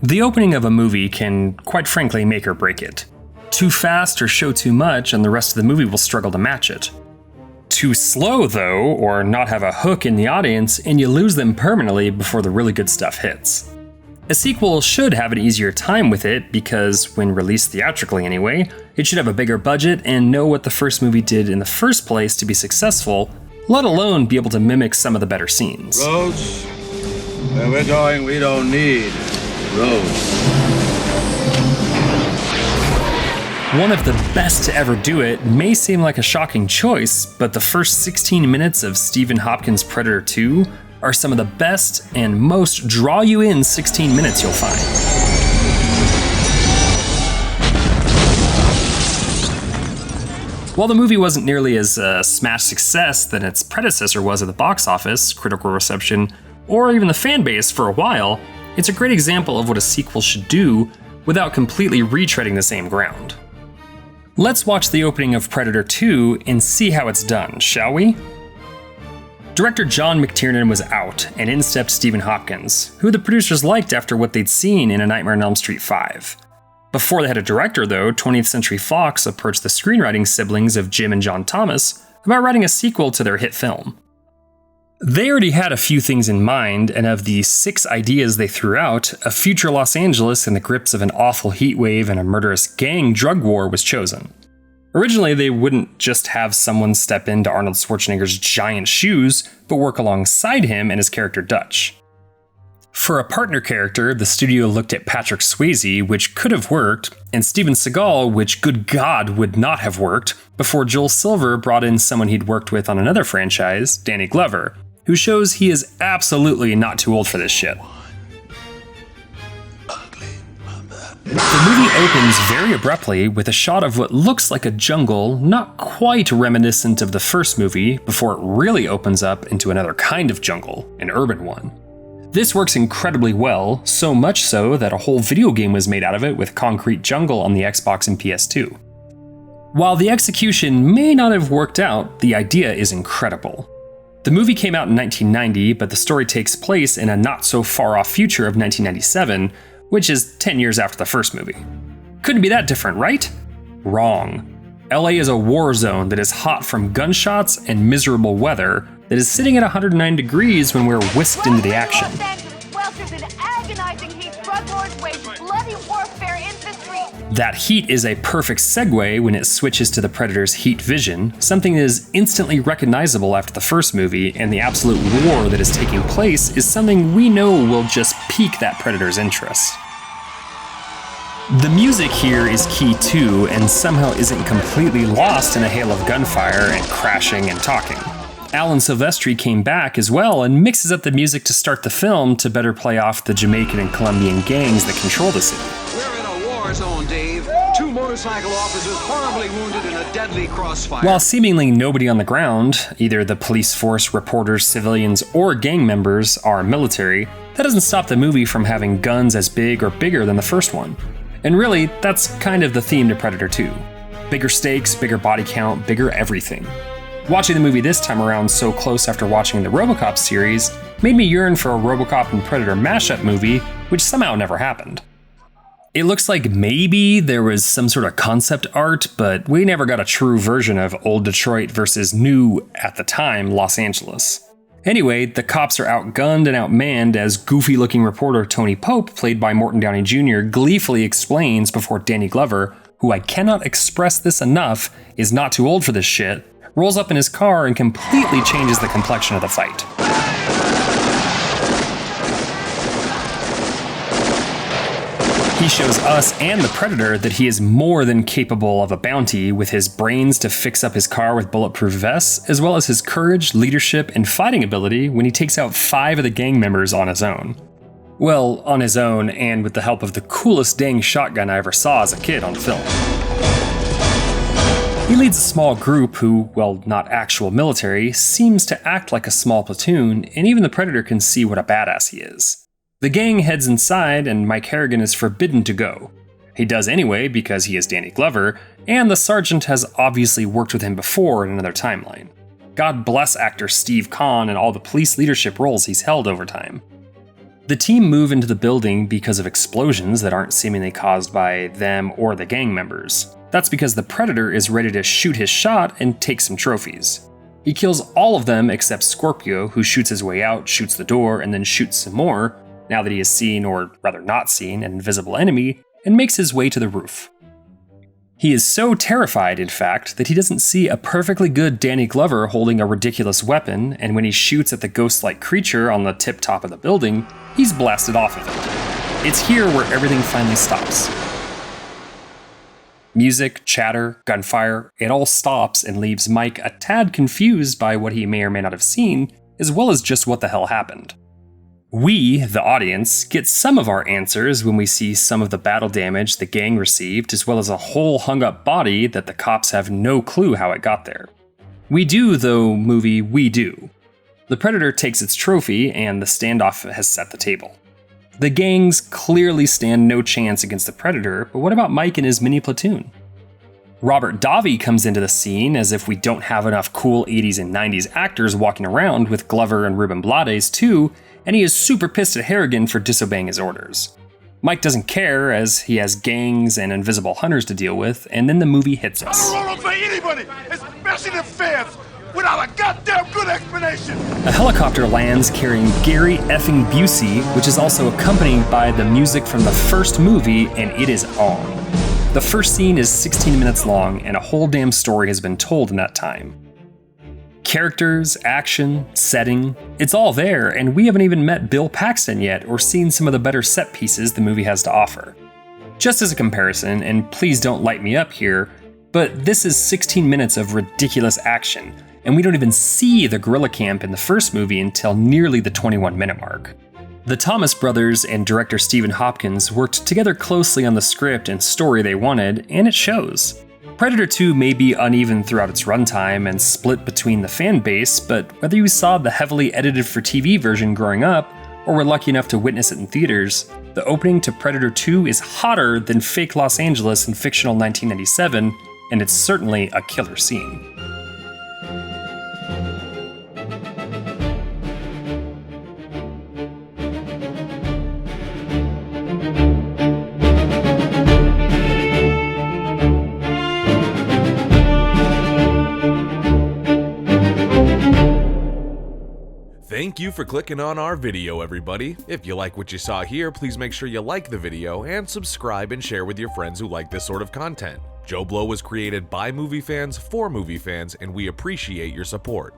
The opening of a movie can, quite frankly, make or break it. Too fast or show too much and the rest of the movie will struggle to match it. Too slow, though, or not have a hook in the audience, and you lose them permanently before the really good stuff hits. A sequel should have an easier time with it because, when released theatrically anyway, it should have a bigger budget and know what the first movie did in the first place to be successful, let alone be able to mimic some of the better scenes. Roads? Where we're going, we don't need roads. One of the best to ever do it may seem like a shocking choice, but the first 16 minutes of Stephen Hopkins' Predator 2 are some of the best and most draw-you-in 16 minutes you'll find. While the movie wasn't nearly as a smash success than its predecessor was at the box office, critical reception, or even the fan base for a while, it's a great example of what a sequel should do without completely retreading the same ground. Let's watch the opening of Predator 2 and see how it's done, shall we? Director John McTiernan was out, and in stepped Stephen Hopkins, who the producers liked after what they'd seen in A Nightmare on Elm Street 5. Before they had a director, though, 20th Century Fox approached the screenwriting siblings of Jim and John Thomas about writing a sequel to their hit film. They already had a few things in mind, and of the 6 ideas they threw out, a future Los Angeles in the grips of an awful heat wave and a murderous gang drug war was chosen. Originally, they wouldn't just have someone step into Arnold Schwarzenegger's giant shoes, but work alongside him and his character Dutch. For a partner character, the studio looked at Patrick Swayze, which could have worked, and Steven Seagal, which, good God, would not have worked, before Joel Silver brought in someone he'd worked with on another franchise, Danny Glover, who shows he is absolutely not too old for this shit. The movie opens very abruptly with a shot of what looks like a jungle, not quite reminiscent of the first movie, before it really opens up into another kind of jungle, an urban one. This works incredibly well, so much so that a whole video game was made out of it with Concrete Jungle on the Xbox and PS2. While the execution may not have worked out, the idea is incredible. The movie came out in 1990, but the story takes place in a not-so-far-off future of 1997, which is 10 years after the first movie. Couldn't be that different, right? Wrong. LA is a war zone that is hot from gunshots and miserable weather that is sitting at 109 degrees when we're whisked into the action. That heat is a perfect segue when it switches to the Predator's heat vision, something that is instantly recognizable after the first movie, and the absolute war that is taking place is something we know will just pique that Predator's interest. The music here is key too, and somehow isn't completely lost in a hail of gunfire and crashing and talking. Alan Silvestri came back as well and mixes up the music to start the film to better play off the Jamaican and Colombian gangs that control the city. We're in a war zone, Dave. 2 motorcycle officers horribly wounded in a deadly crossfire. While seemingly nobody on the ground, either the police force, reporters, civilians, or gang members, are military, that doesn't stop the movie from having guns as big or bigger than the first one. And really, that's kind of the theme to Predator 2. Bigger stakes, bigger body count, bigger everything. Watching the movie this time around so close after watching the RoboCop series made me yearn for a RoboCop and Predator mashup movie, which somehow never happened. It looks like maybe there was some sort of concept art, but we never got a true version of old Detroit versus new, at the time, Los Angeles. Anyway, the cops are outgunned and outmanned as goofy-looking reporter Tony Pope, played by Morton Downey Jr., gleefully explains before Danny Glover, who I cannot express this enough, is not too old for this shit, rolls up in his car and completely changes the complexion of the fight. He shows us and the Predator that he is more than capable of a bounty with his brains to fix up his car with bulletproof vests, as well as his courage, leadership, and fighting ability when he takes out 5 of the gang members on his own. Well, on his own, and with the help of the coolest dang shotgun I ever saw as a kid on film. He leads a small group who, well, not actual military, seems to act like a small platoon, and even the Predator can see what a badass he is. The gang heads inside, and Mike Harrigan is forbidden to go. He does anyway because he is Danny Glover, and the sergeant has obviously worked with him before in another timeline. God bless actor Steve Kahn and all the police leadership roles he's held over time. The team move into the building because of explosions that aren't seemingly caused by them or the gang members. That's because the Predator is ready to shoot his shot and take some trophies. He kills all of them except Scorpio, who shoots his way out, shoots the door, and then shoots some more, now that he has seen, or rather not seen, an invisible enemy, and makes his way to the roof. He is so terrified, in fact, that he doesn't see a perfectly good Danny Glover holding a ridiculous weapon, and when he shoots at the ghost-like creature on the tip-top of the building, he's blasted off of it. It's here where everything finally stops. Music, chatter, gunfire, it all stops and leaves Mike a tad confused by what he may or may not have seen, as well as just what the hell happened. We, the audience, get some of our answers when we see some of the battle damage the gang received, as well as a whole hung-up body that the cops have no clue how it got there. We do, though, movie, we do. The Predator takes its trophy, and the standoff has set the table. The gangs clearly stand no chance against the Predator, but what about Mike and his mini platoon? Robert Davi comes into the scene as if we don't have enough cool 80s and 90s actors walking around with Glover and Ruben Blades too, and he is super pissed at Harrigan for disobeying his orders. Mike doesn't care as he has gangs and invisible hunters to deal with, and then the movie hits us. I don't roll over anybody, especially the fans, without a goddamn good explanation. A helicopter lands carrying Gary effing Busey, which is also accompanied by the music from the first movie, and it is on. The first scene is 16 minutes long, and a whole damn story has been told in that time. Characters, action, setting, it's all there, and we haven't even met Bill Paxton yet or seen some of the better set pieces the movie has to offer. Just as a comparison, and please don't light me up here, but this is 16 minutes of ridiculous action, and we don't even see the guerrilla camp in the first movie until nearly the 21-minute mark. The Thomas brothers and director Stephen Hopkins worked together closely on the script and story they wanted, and it shows. Predator 2 may be uneven throughout its runtime and split between the fan base, but whether you saw the heavily edited for TV version growing up, or were lucky enough to witness it in theaters, the opening to Predator 2 is hotter than fake Los Angeles in fictional 1997, and it's certainly a killer scene. Thank you for clicking on our video, everybody. If you like what you saw here, please make sure you like the video and subscribe and share with your friends who like this sort of content. JoBlo was created by movie fans for movie fans, and we appreciate your support.